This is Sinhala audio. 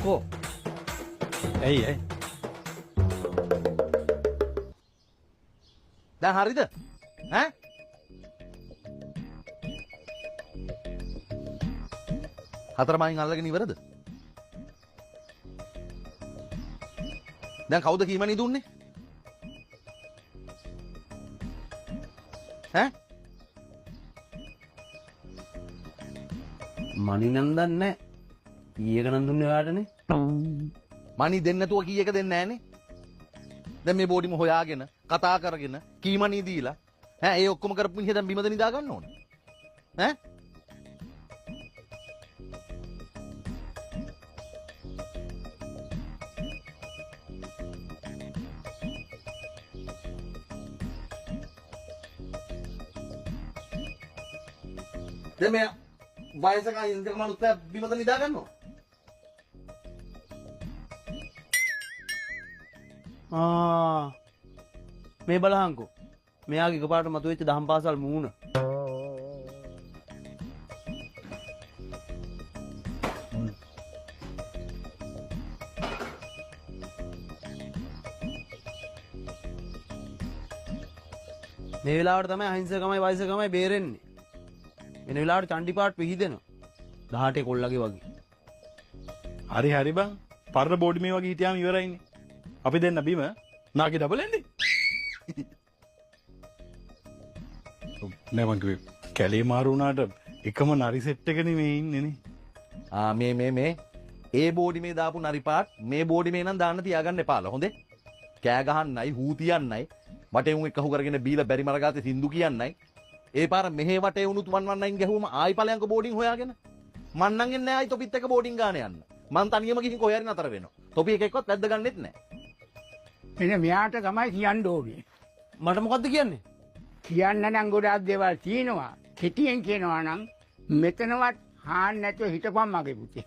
මොකෝ ඇයි දැන් හරිද ඈ හතරමයින් අල්ලගෙන ඉවරද දැන් කවුද කීමනි දුන්නේ ඈ මණි නම් දන්නේ නැහැ. කීයක නම් දුන්නේ ඔයාටනේ? මණි දෙන්න නැතුව කීයක දෙන්නේ නැහනේ. දැන් මේ බෝඩිම හොයාගෙන කතා කරගෙන කීමනි දීලා ඈ ඒ ඔක්කොම කරපු මිනිහ දැන් බිමද නිදා ගන්න ඕන. ඈ දැන් මේ වයසක ඉන්ද්‍ර මනුස්සයා බිමද නිදා ගන්නවා. මේ බලහන්කෝ. මෙයාගේ එකපාරට මතුවෙච්ච දහම් පාසල් මූණ. මේ වෙලාවට තමයි අහිංසකමයි වයසකමයි බේරෙන්නේ. එන වෙලාවට චණ්ඩිපාට පිහිදෙනවා. 18 කොල්ලගේ වගේ. හරි හරි බං. පරණ බෝඩි මේ වගේ හිටියාම ඉවරයිනේ. අපි දෙන්න බිම නාකි ඩබල් එන්නේ. නෑ මං කිව්වේ කැලේ මාරු වුණාට එකම නරි සෙට් එකනේ මේ ඉන්නේ නේ. මේ ඒ බෝඩි මේ දාපු නරිපාත් මේ බෝඩි මේ නම් දාන්න තියාගන්න එපාලා හොඳේ. කෑ ගහන්නයි හූ තියන්නයි වටේ උන් එකහු කරගෙන බීලා බැරි මරගාතේ සින්දු කියන්නයි. ඒ පාර මෙහෙ වටේ වුණුත් 119 ගැහුවම ආයි ඵලයන්ක බෝඩින් හොයාගෙන මන් නම් එන්නේ ආයි තොපිත් එක බෝඩින් ගාන යන්න. මං තනියම ගිහින් කොහේ හරි නතර වෙනවා. තොපි එකෙක්වත් වැද්ද ගන්නෙත් නැහැ. මෙන්න මෙයාට තමයි කියන්න ඕනේ. මට මොකද්ද කියන්නේ? කියන්න නම් ගොඩාක් දේවල් තියෙනවා. කෙටියෙන් කියනවා නම් මෙතනවත් හාන් නැතුව හිටපන් මගේ පුතේ.